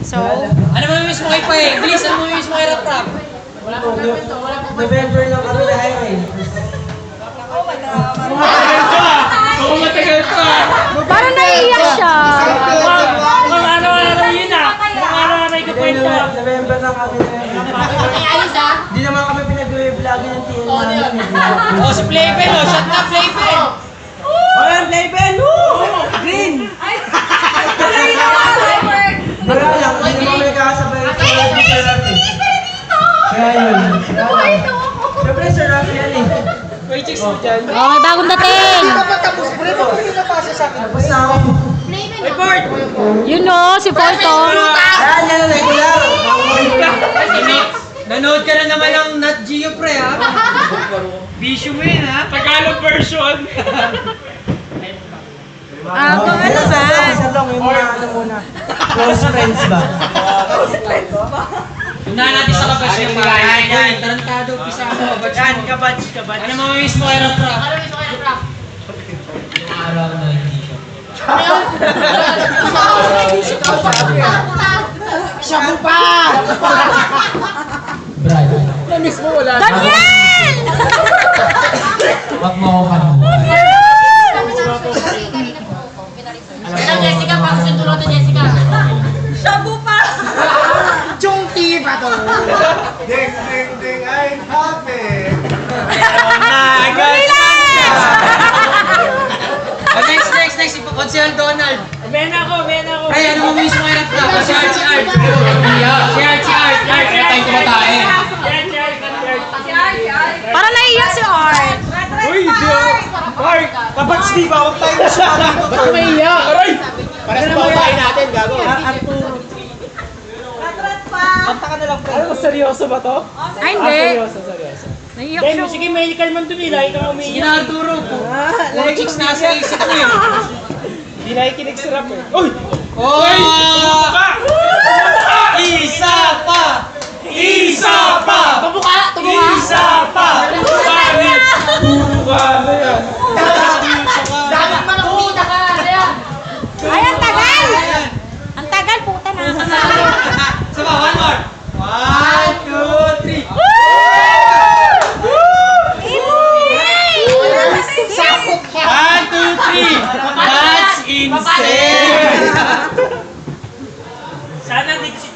So, Ano mamimiss mo kay Paeng? Bilis, ano mamimiss mo kay Rap-Rap? November lang kami dahil eh. Matagal pa! parang naiiyak siya. Mga araw-araw yun ah! Mga araw-araw ko kwento! November lang kami dahil. Hindi naman kami pinag-vlogin ng TL namin. Oh, si Playpen, oh. Shut up, Playpen! Walang playpen! Green! Wala lang, hindi naman kami kakasabay sa Sir Rafi. Kaya yun. Siyempre Sir Rafi yan eh. May chicks mo dyan. Oh, may bagong dating. Tapos na ako. May Bart! You know, si Porto. Yan, yan, regular. Nanood ka na naman ng Nat Geo, pre, ha? Bisyo mo yun, ha? Tagalog version! Mga ano ba? Isa lang, yung mga ano muna. Close friends ba? Tunahan natin sa kabats yung mga yan. Tarantado, pisa mo, kabats mo. Yan, kabats. Ano mamimiss mo kay Rap-Rap? Yung araw na hindi siya. Siya mo pa! Brad, Daniel! wag mo ako kanuhan. Jessica, pasok yung tulong to Jessica. Shabu pa! Chungti pa to! Ding, ding, ding, I'm happy! Next, ipaponsel Donald. Men ako! Ay, ano mamimiss mo kay Rap-Rap? Si Art. Si Art. Kaya tayo kumatae. Parang naiiyak si Art. Uy! Mark! Kabats di ba? Huwag tayo masyado! Ba't maiiyak? Aray! Para sa pangkain natin, gago. Arturo. Kanta ka na lang, Ano, seryoso ba to? Ay, hindi. Seryoso. Naiiyak Then, siya. sige, medical man dun eh. Lagi kang Sige umiiyak. na, Arturo. Puro chicks nasa isip mo eh. Di nakikinig si Rap eh. Uy! Oh! Isa pa! Isa pa! Tubuka! Isa pa! Bakit? Puro na yan. Dapat man ang kumita ka! Ayan! Ay, ang tagal! Ang tagal, puta na. Sama, one more. 1, 2, 3. Sakot ka. 1, 2, 3. That's insane.